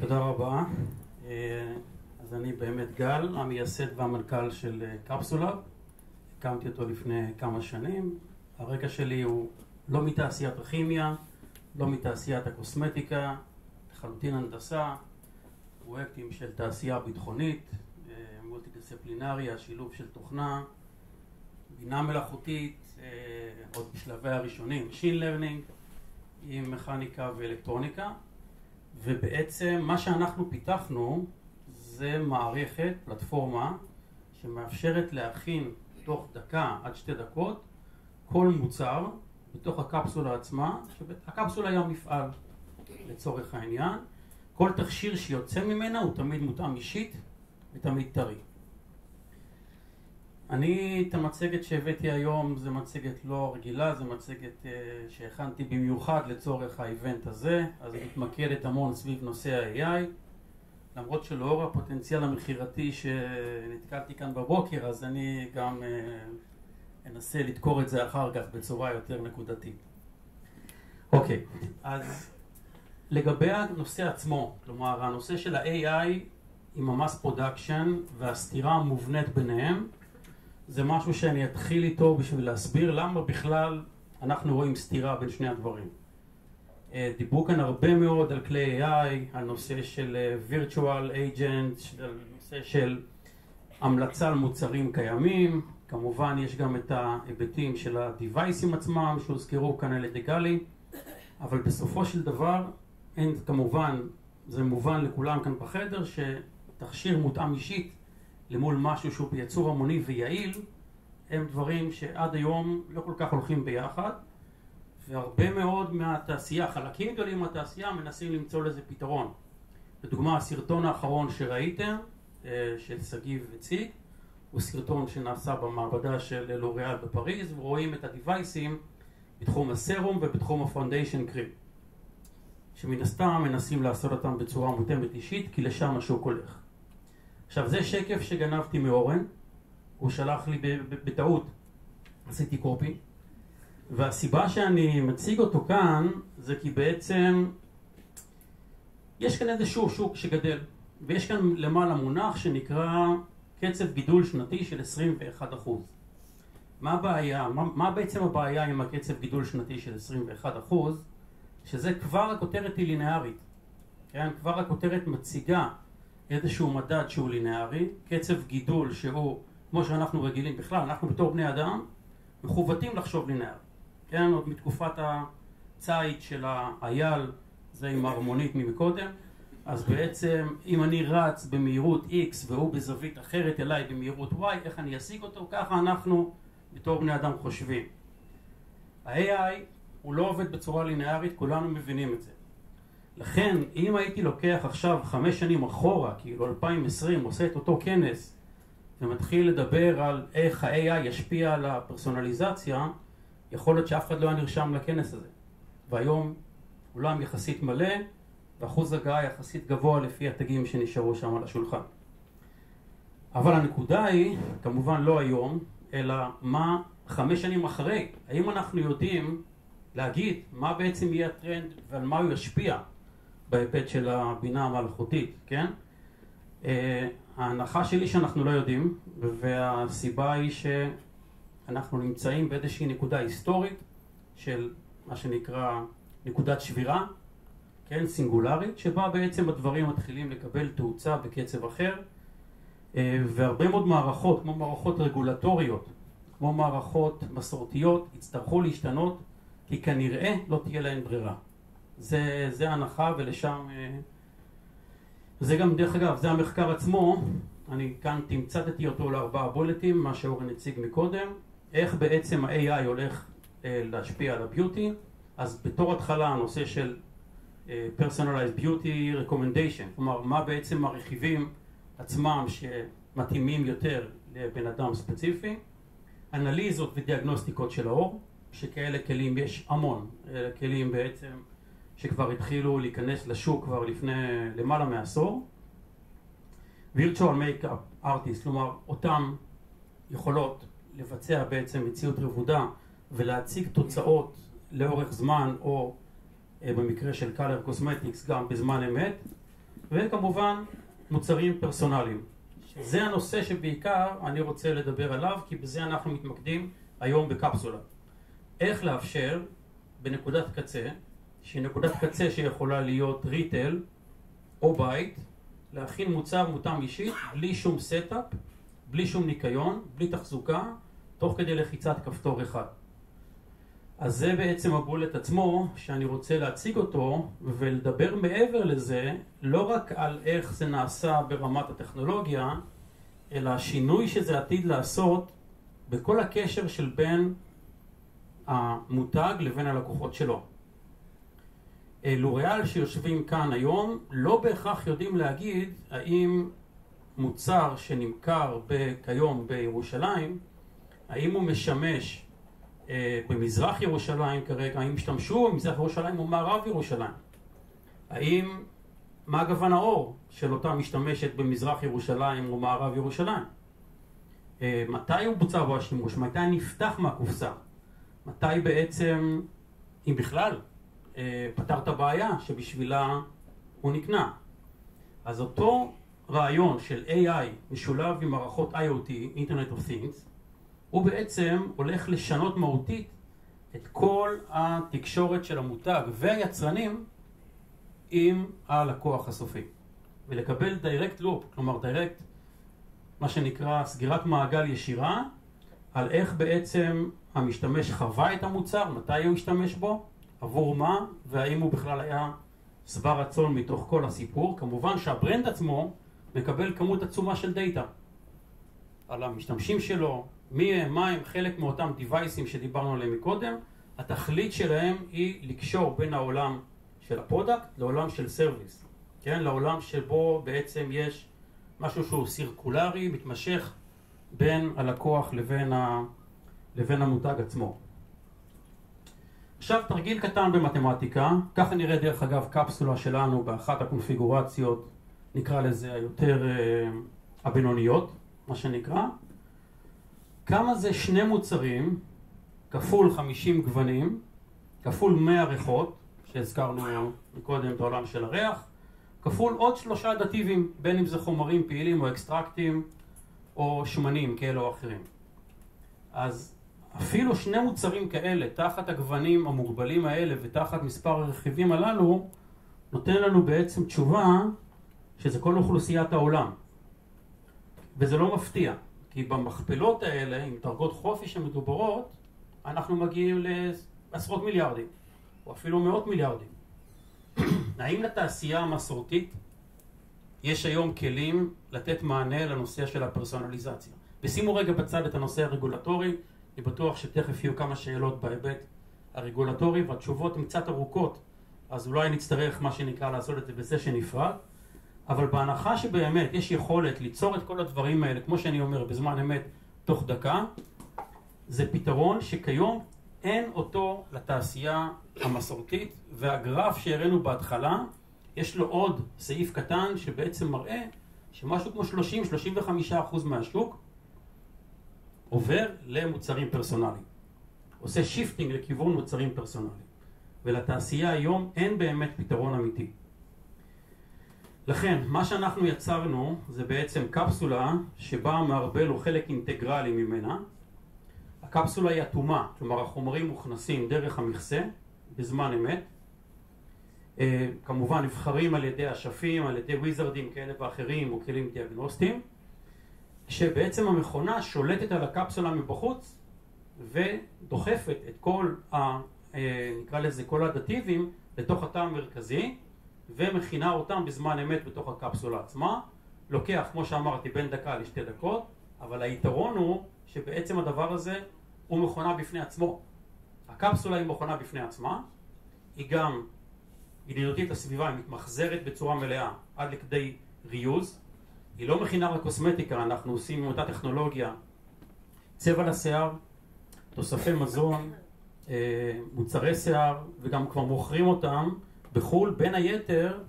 תודה רבה. אז אני באמת גל, המייסד והמנכ"ל של קפסולאב. הקמתי אותו לפני כמה שנים. הרקע שלי הוא לא מתעשיית הכימיה, לא מתעשיית הקוסמטיקה, לחלוטין הנדסה, פרויקטים של תעשייה ביטחונית, מולטי-דיסציפלינרי, השילוב של תוכנה, בינה מלאכותית, עוד בשלבי הראשונים, Machine Learning, עם מכניקה ואלקטרוניקה. ובעצם מה שאנחנו פיתחנו זה מערכת, פלטפורמה, שמאפשרת להכין תוך דקה עד 2 דקות כל מוצר בתוך הקפסולה עצמה, שהקפסולה היא המפעל לצורך העניין. כל תכשיר שיוצא ממנה הוא תמיד מותאם אישית ותמיד טרי. את המצגת שהבאתי היום זה מצגת לא רגילה, זה מצגת שהכנתי במיוחד לצורך האיבנט הזה, אז היא מתמקדת המון סביב נושא ה-AI, למרות שלאור הפוטנציאל המחירתי שנתקלתי כאן בבוקר, אז אני גם אנסה לדקור את זה אחר כך בצורה יותר נקודתית. אוקיי, אז לגבי הנושא עצמו, כלומר הנושא של ה-AI עם המס פרודקשן והסתירה המובנית ביניהם, זה משהו שאני אתחיל איתו בשביל להסביר למה בכלל אנחנו רואים סתירה בין שני הדברים. דיברו כאן הרבה מאוד על כלי AI, על נושא של virtual agent, על נושא של המלצה על מוצרים קיימים. כמובן יש גם את ההיבטים של הדיווייסים עצמם שהוזכרו כאן על ידי גלי, אבל בסופו של דבר אין, כמובן זה מובן לכולם כאן בחדר שתכשיר מותאם אישית למול משהו שהוא בייצור המוני ויעיל, הם דברים שעד היום לא כל כך הולכים ביחד, והרבה מאוד מהתעשייה, חלקים גדולים מהתעשייה, מנסים למצוא לזה פתרון. לדוגמה, הסרטון האחרון שראיתם, של סגיב וציג, הוא סרטון שנעשה במעבדה של לוריאל בפריז, ורואים את הדיווייסים בתחום הסרום ובתחום הפאונדיישן קרים, שמן הסתם מנסים לעשות אותם בצורה מותאמת אישית, כי לשם השוק הולך. עכשיו, זה שקף שגנבתי מאורן, הוא שלח לי בטעות, עשיתי קופי, והסיבה שאני מציג אותו כאן זה כי בעצם יש כאן איזשהו שוק שגדל, ויש כאן למעלה מונח שנקרא קצב גידול שנתי של 21%. מה הבעיה? מה בעצם הבעיה עם הקצב גידול שנתי של 21%? שזה כבר הכותרת היא לינארית, כן? כבר הכותרת מציגה איזשהו מדד שהוא לינארי, קצב גידול שהוא, כמו שאנחנו רגילים בכלל, אנחנו בתור בני אדם מחוותים לחשוב לינארי, כן? עוד מתקופת הציד של האייל, זה עם ההרמונית ממקודם, אז בעצם אם אני רץ במהירות X והוא בזווית אחרת אליי במהירות Y, איך אני אשיג אותו? ככה אנחנו בתור בני אדם חושבים. ה-AI הוא לא עובד בצורה לינארית, כולנו מבינים את זה. לכן, אם הייתי לוקח עכשיו 5 שנים אחורה, כאילו 2020, עושה את אותו כנס, ומתחיל לדבר על איך ה-AI ישפיע על הפרסונליזציה, יכול להיות שאף אחד לא היה נרשם לכנס הזה. והיום אולם יחסית מלא, ואחוז הגעה יחסית גבוה לפי התגים שנשארו שם על השולחן. אבל הנקודה היא, כמובן לא היום, אלא מה 5 שנים אחרי. האם אנחנו יודעים להגיד מה בעצם יהיה הטרנד ועל מה הוא ישפיע בהיבט של הבינה המלאכותית, כן? ההנחה שלי שאנחנו לא יודעים, והסיבה היא שאנחנו נמצאים באיזושהי נקודה היסטורית של מה שנקרא נקודת שבירה, כן? סינגולרית, שבה בעצם הדברים מתחילים לקבל תאוצה בקצב אחר, והרבה מאוד מערכות, כמו מערכות רגולטוריות, כמו מערכות מסורתיות, יצטרכו להשתנות, כי כנראה לא תהיה להן ברירה. זה ההנחה, ולשם, זה גם דרך אגב, זה המחקר עצמו, אני כאן תמצתתי אותו ל4 בולטים, מה שאורן הציג מקודם, איך בעצם ה-AI הולך להשפיע על הביוטי. אז בתור התחלה הנושא של Personalized Beauty Recommendation, כלומר מה בעצם הרכיבים עצמם שמתאימים יותר לבן אדם ספציפי, אנליזות ודיאגנוסטיקות של האור, שכאלה כלים יש המון, כלים בעצם שכבר התחילו להיכנס לשוק כבר לפני למעלה מעשור. Virtual Makeup Artist, כלומר אותם יכולות לבצע בעצם מציאות רבודה ולהציג תוצאות לאורך זמן, או במקרה של Color Cosmetics גם בזמן אמת. וכמובן מוצרים פרסונליים. זה הנושא שבעיקר אני רוצה לדבר עליו, כי בזה אנחנו מתמקדים היום בקפסולה. איך לאפשר בנקודת קצה, שהיא נקודת קצה שיכולה להיות ריטל או בית, להכין מוצר מותאם אישית בלי שום סטאפ, בלי שום ניקיון, בלי תחזוקה, תוך כדי לחיצת כפתור אחד. אז זה בעצם הבולט עצמו שאני רוצה להציג אותו ולדבר מעבר לזה, לא רק על איך זה נעשה ברמת הטכנולוגיה, אלא השינוי שזה עתיד לעשות בכל הקשר של בין המותג לבין הלקוחות שלו. לוריאל שיושבים כאן היום לא בהכרח יודעים להגיד האם מוצר שנמכר כיום בירושלים, האם הוא משמש במזרח ירושלים כרגע, האם השתמשו במזרח ירושלים או מערב ירושלים, מה גוון האור של אותה משתמשת במזרח ירושלים או מערב ירושלים, מתי הוא בוצע בו השימוש, מתי נפתח מהקופסה, מתי בעצם, אם בכלל, פתר את הבעיה שבשבילה הוא נקנה. אז אותו רעיון של AI משולב עם מערכות IoT, Internet of Things, הוא בעצם הולך לשנות מהותית את כל התקשורת של המותג והיצרנים עם הלקוח הסופי. ולקבל direct loop, כלומר direct, מה שנקרא סגירת מעגל ישירה, על איך בעצם המשתמש חווה את המוצר, מתי הוא השתמש בו, עבור מה, והאם הוא בכלל היה שבע רצון מתוך כל הסיפור. כמובן שהברנד עצמו מקבל כמות עצומה של דאטה על המשתמשים שלו, מי הם, מה הם, חלק מאותם דיווייסים שדיברנו עליהם מקודם. התכלית שלהם היא לקשור בין העולם של הפרודקט לעולם של סרוויס, כן? לעולם שבו בעצם יש משהו שהוא סירקולרי, מתמשך בין הלקוח לבין המותג עצמו. עכשיו תרגיל קטן במתמטיקה, ככה נראה דרך אגב קפסולה שלנו באחת הקונפיגורציות, נקרא לזה היותר הבינוניות, מה שנקרא. כמה זה שני מוצרים כפול 50 גוונים, כפול 100 ריחות, שהזכרנו מקודם את העולם של הריח, כפול עוד 3 אדטיבים, בין אם זה חומרים פעילים או אקסטרקטים או שמנים כאלה או אחרים. אז אפילו שני מוצרים כאלה, תחת הגוונים המוגבלים האלה ותחת מספר הרכיבים הללו, נותן לנו בעצם תשובה שזה כל אוכלוסיית העולם. וזה לא מפתיע, כי במכפלות האלה, עם דרגות חופש המדוברות, אנחנו מגיעים לעשרות מיליארדים, או אפילו מאות מיליארדים. האם לתעשייה המסורתית יש היום כלים לתת מענה לנושא של הפרסונליזציה? ושימו רגע בצד את הנושא הרגולטורי, אני בטוח שתכף יהיו כמה שאלות בהיבט הרגולטורי, והתשובות הן קצת ארוכות, אז אולי נצטרך מה שנקרא לעשות את זה בסשן נפרד, אבל בהנחה שבאמת יש יכולת ליצור את כל הדברים האלה, כמו שאני אומר, בזמן אמת, תוך דקה, זה פתרון שכיום אין אותו לתעשייה המסורתית, והגרף שהראינו בהתחלה, יש לו עוד סעיף קטן שבעצם מראה שמשהו כמו 30-35% מהשוק עובר למוצרים פרסונליים. עושה שיפטינג לכיוון מוצרים פרסונליים. ולתעשייה היום אין באמת פתרון אמיתי. לכן, מה שאנחנו יצרנו זה בעצם קפסולה שבה המערבל הוא חלק אינטגרלי ממנה. הקפסולה היא אטומה, כלומר החומרים מוכנסים דרך המכסה בזמן אמת. כמובן נבחרים על ידי אשפים, על ידי וויזרדים כאלה ואחרים או כלים דיאגנוסטיים, שבעצם המכונה שולטת על הקפסולה מבחוץ ודוחפת את כל נקרא לזה כל האדטיבים לתוך התא המרכזי ומכינה אותם בזמן אמת בתוך הקפסולה עצמה. לוקח, כמו שאמרתי, בין דקה לשתי דקות, אבל היתרון הוא שבעצם הדבר הזה הוא מכונה בפני עצמו. הקפסולה היא מכונה בפני עצמה, היא גם ידידותית לסביבה, היא מתמחזרת בצורה מלאה עד לכדי ריוז. היא לא מכינה רק קוסמטיקה, אנחנו עושים עם אותה טכנולוגיה צבע לשיער, תוספי מזון, מוצרי שיער, וגם כבר מוכרים אותם בחול. בין היתר,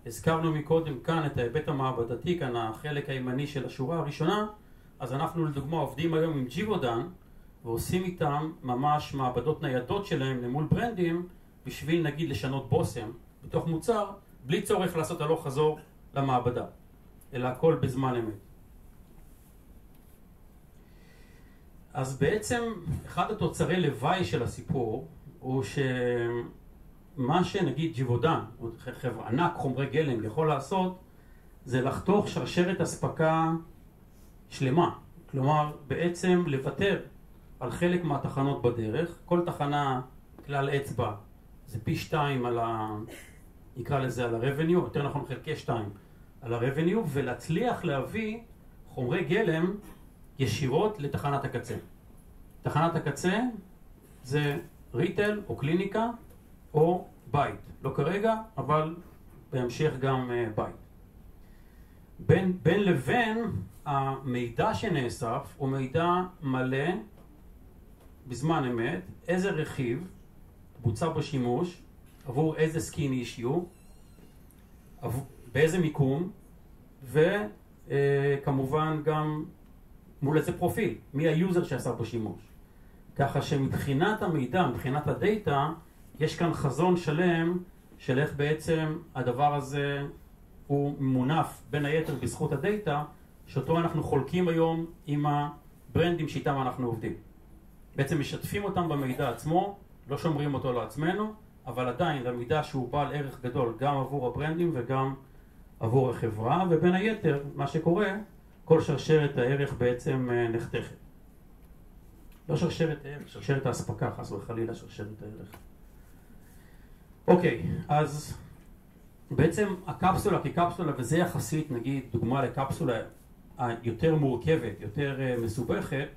הזכרנו מקודם כאן את ההיבט המעבדתי, כאן החלק הימני של השורה הראשונה, אז אנחנו לדוגמה עובדים היום עם ג'יבודן, ועושים איתם ממש מעבדות ניידות שלהם למול ברנדים, בשביל נגיד לשנות בושם בתוך מוצר, בלי צורך לעשות הלוך חזור למעבדה, אלא הכל בזמן אמת. אז בעצם אחד התוצרי לוואי של הסיפור הוא שמה שנגיד ג'יבודן, חברה ענק חומרי גלם יכול לעשות, זה לחתוך שרשרת אספקה שלמה. כלומר בעצם לוותר על חלק מהתחנות בדרך, כל תחנה כלל אצבע זה פי 2 על נקרא לזה על ה-revenue, יותר נכון חלקי 2 על ה-revenue, ולהצליח להביא חומרי גלם ישירות לתחנת הקצה. תחנת הקצה זה ריטל או קליניקה או בית. לא כרגע, אבל בהמשך גם בית. בין לבין המידע שנאסף הוא מידע מלא בזמן אמת, איזה רכיב בוצע בשימוש, עבור איזה סקין אישיו, באיזה מיקום, וכמובן גם מול איזה פרופיל, מי היוזר שעשה בשימוש. ככה שמבחינת המידע, מבחינת הדאטה, יש כאן חזון שלם של איך בעצם הדבר הזה הוא מונף בין היתר בזכות הדאטה, שאותו אנחנו חולקים היום עם הברנדים שאיתם אנחנו עובדים. בעצם משתפים אותם במידע עצמו, לא שומרים אותו לעצמנו, אבל עדיין למידע שהוא בעל ערך גדול גם עבור הברנדים וגם עבור החברה, ובין היתר מה שקורה, כל שרשרת הערך בעצם נחתכת. לא שרשרת הערך, שרשרת ההספקה, חס וחלילה שרשרת הערך. אוקיי, אז בעצם הקפסולה כקפסולה, וזה יחסית נגיד דוגמה לקפסולה היותר מורכבת, יותר מסובכת,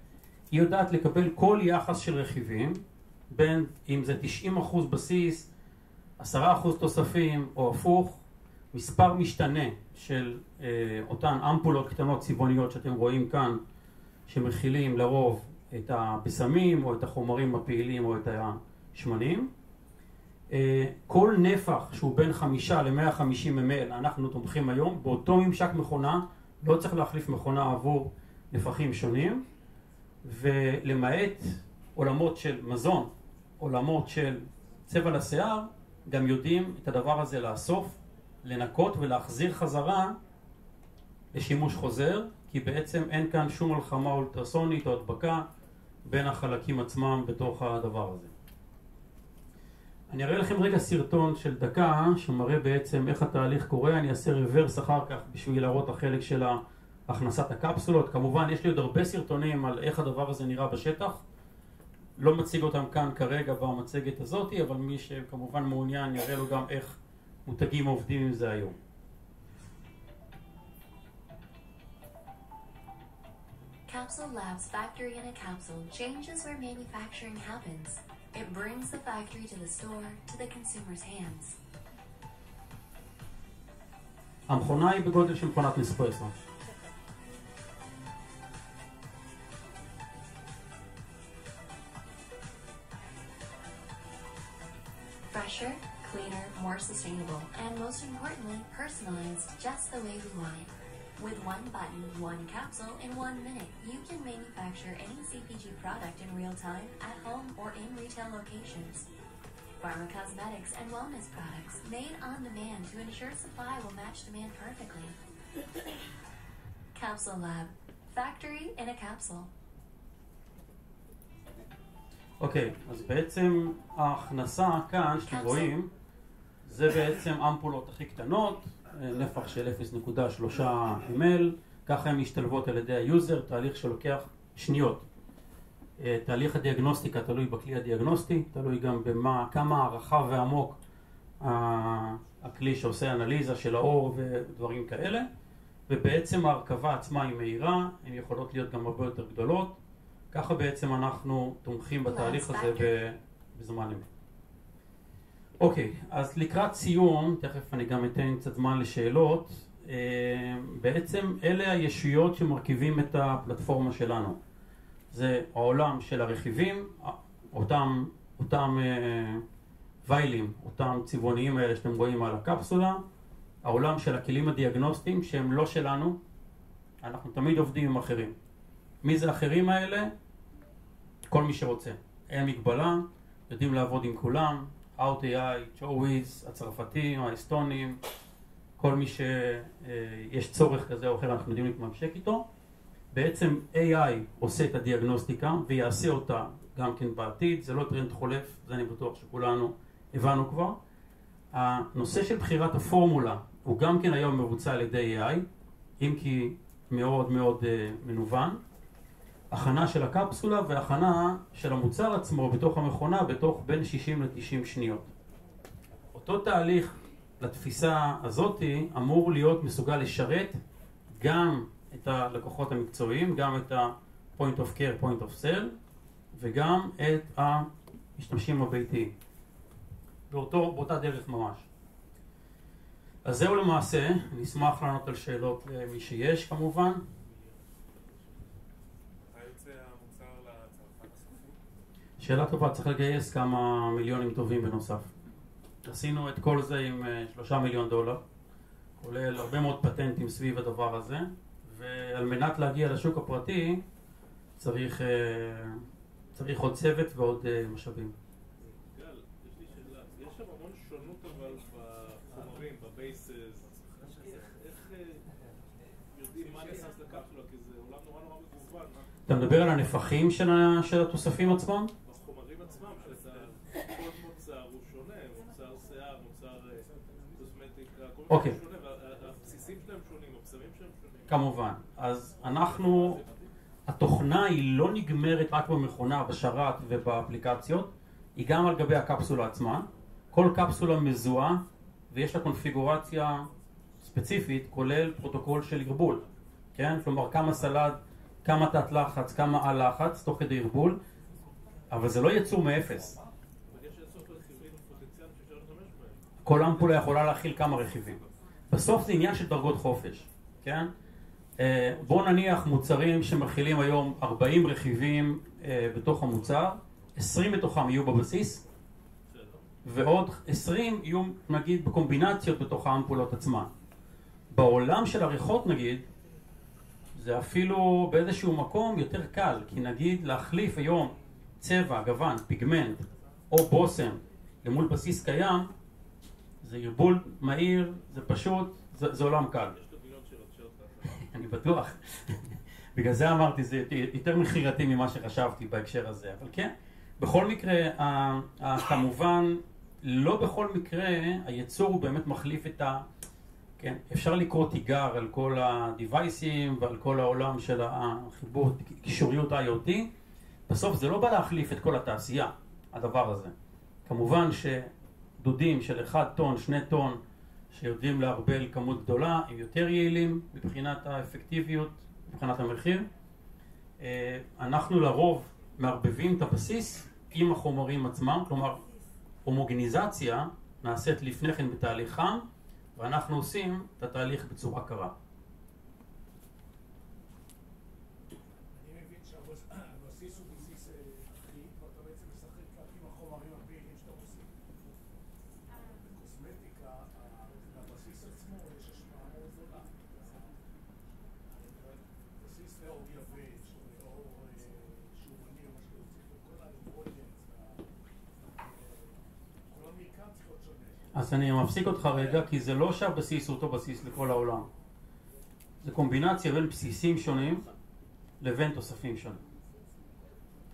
היא יודעת לקבל כל יחס של רכיבים, בין אם זה 90% בסיס, 10% תוספים או הפוך, מספר משתנה של אותן אמפולות קטנות צבעוניות שאתם רואים כאן, שמכילים לרוב את הבשמים או את החומרים הפעילים או את השמנים. כל נפח שהוא בין 5 ל-150 ml אנחנו תומכים היום, באותו ממשק מכונה, לא צריך להחליף מכונה עבור נפחים שונים, ולמעט עולמות של מזון, עולמות של צבע לשיער, גם יודעים את הדבר הזה לאסוף, לנקות ולהחזיר חזרה לשימוש חוזר, כי בעצם אין כאן שום מלחמה אולטרסונית או הדבקה בין החלקים עצמם בתוך הדבר הזה. אני אראה לכם רגע סרטון של דקה שמראה בעצם איך התהליך קורה. אני אעשה רוורס אחר כך בשביל להראות החלק של הכנסת הקפסולות. כמובן יש לי עוד הרבה סרטונים על איך הדבר הזה נראה בשטח. לא מציג אותם כאן כרגע במצגת הזאת, אבל מי שכמובן מעוניין יראה לו גם איך מותגים עובדים עם זה היום. Capsule Labs Factory in a Capsule changes where manufacturing happens. It brings the factory to the store, to the consumer's hands. המכונה היא בגודל של מכונת נספרסו. Fresher, cleaner, more sustainable, and most importantly, personalized just the way we want it. With one button, one capsule, in 1 minute, you can manufacture any CPG product in real time, at home, or in retail locations. Pharma cosmetics and wellness products made on demand to ensure supply will match demand perfectly. Capsule Lab. Factory in a capsule. אוקיי, אז בעצם ההכנסה כאן שאתם רואים, זה בעצם אמפולות הכי קטנות, נפח של 0.3 ml, ככה הן משתלבות על ידי היוזר, תהליך שלוקח שניות. תהליך הדיאגנוסטיקה תלוי בכלי הדיאגנוסטי, תלוי גם כמה רחב ועמוק הכלי שעושה אנליזה של האור ודברים כאלה, ובעצם ההרכבה עצמה היא מהירה, הן יכולות להיות גם הרבה יותר גדולות, ככה בעצם אנחנו תומכים בתהליך הזה בזמן אמת. אוקיי, אז לקראת סיום, תכף אני גם אתן קצת זמן לשאלות, בעצם אלה הישויות שמרכיבים את הפלטפורמה שלנו. זה העולם של הרכיבים, אותם ויילים, אותם צבעוניים האלה שאתם רואים על הקפסולה, העולם של הכלים הדיאגנוסטיים שהם לא שלנו, אנחנו תמיד עובדים עם אחרים. מי זה האחרים האלה? כל מי שרוצה. אין מגבלה, יודעים לעבוד עם כולם, OutAI, צ'וויז, הצרפתים, האסטונים, כל מי שיש צורך כזה או אחר אנחנו יודעים להתממשק איתו. בעצם AI עושה את הדיאגנוסטיקה ויעשה אותה גם כן בעתיד, זה לא טרנד חולף, זה אני בטוח שכולנו הבנו כבר. הנושא של בחירת הפורמולה הוא גם כן היום מבוצע על ידי AI, אם כי מאוד מאוד מנוון. הכנה של הקפסולה והכנה של המוצר עצמו בתוך המכונה בתוך בין 60 ל-90 שניות. אותו תהליך לתפיסה הזאת אמור להיות מסוגל לשרת גם את הלקוחות המקצועיים, גם את ה-point of care, point of sale, וגם את המשתמשים הביתיים. באותה דרך ממש. אז זהו למעשה, אני אשמח לענות על שאלות למי שיש כמובן. שאלה טובה, צריך לגייס כמה מיליונים טובים בנוסף. עשינו את כל זה עם $3 מיליון, כולל הרבה מאוד פטנטים סביב הדבר הזה, ועל מנת להגיע לשוק הפרטי צריך עוד צוות ועוד משאבים. גל, יש לי שאלה, יש שם המון שונות אבל בחומרים, בבייסס, איך יודעים מה נכנס לקפסולה, כי זה עולם נורא מגוון. אתה מדבר על הנפחים של התוספים עצמם? בחומרים עצמם, כל מוצר הוא שונה, מוצר שיער, מוצר קוסמטיקה, כל מיני שונה, והבסיסים שלהם שונים, הבשרים שלהם שונים. כמובן, אז התוכנה היא לא נגמרת רק במכונה, בשרת ובאפליקציות, היא גם על גבי הקפסולה עצמה. כל קפסולה מזוהה ויש לה קונפיגורציה ספציפית, כולל פרוטוקול של ערבול. כן? כלומר, כמה סלד, כמה תת לחץ, כמה על לחץ, תוך כדי ערבול, אבל זה לא יצור מאפס. אבל יש אינסוף רכיבים פוטנציאליים שאפשר להשתמש בהם. כל אמפולה יכולה להכיל כמה רכיבים. בסוף זה עניין של דרגות חופש. כן? בואו נניח מוצרים שמכילים היום 40 רכיבים בתוך המוצר, 20 מתוכם יהיו בבסיס, ועוד 20 יהיו נגיד בקומבינציות בתוך האמפולות עצמן. בעולם של עריכות נגיד, זה אפילו באיזשהו מקום יותר קל, כי נגיד להחליף היום צבע, גוון, פיגמנט או בוסם למול בסיס קיים, זה ערבול מהיר, זה פשוט, זה עולם קל. אני בטוח. בגלל זה אמרתי, זה יותר מחירתי ממה שחשבתי בהקשר הזה. אבל כן, בכל מקרה, כמובן, לא בכל מקרה, היצור הוא באמת מחליף את כן, אפשר לקרוא תיגר על כל הדיווייסים ועל כל העולם של החיבור, קישוריות IoT. בסוף זה לא בא להחליף את כל התעשייה, הדבר הזה. כמובן שדודים של 1 טון, 2 טון, שיודעים להרבל כמות גדולה, הם יותר יעילים מבחינת האפקטיביות, מבחינת המחיר. אנחנו לרוב מערבבים את הבסיס עם החומרים עצמם, כלומר הומוגניזציה נעשית לפני כן בתהליך חם, ואנחנו עושים את התהליך בצורה קרה. אני מבין שהבסיס הוא בסיס אחיד, ואתה בעצם משחק רק עם החומרים הפעילים שאתה עושה. בקוסמטיקה, לבסיס עצמו יש השפעה מאוד גדולה. בסיס לאור יבש, לאור שומני או מה שתוסיף, וכל האלקטרודנס, כל המרקם צריך להיות שונה. אז אני מפסיק אותך רגע, כי זה לא שהבסיס הוא אותו בסיס לכל העולם. זה קומבינציה בין בסיסים שונים לבין תוספים שונים.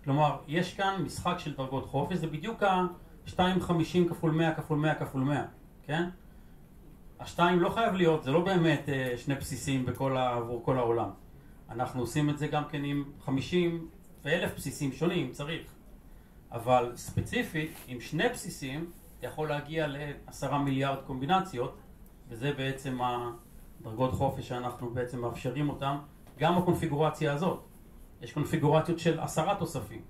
כלומר, יש כאן משחק של דרגות חופש, זה בדיוק ה-250 כפול 100 כפול 100 כפול 100, כן? השתיים לא חייב להיות, זה לא באמת שני בסיסים עבור כל העולם. אנחנו עושים את זה גם כן עם 50 ו1000 בסיסים שונים, צריך. אבל ספציפית, עם שני בסיסים, אתה יכול להגיע ל10 מיליארד קומבינציות, וזה בעצם הדרגות חופש שאנחנו בעצם מאפשרים אותם, גם בקונפיגורציה הזאת. יש קונפיגורציות של 10 תוספים,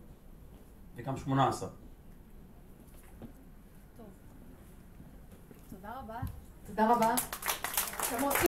וגם 18. טוב. תודה רבה. תודה רבה.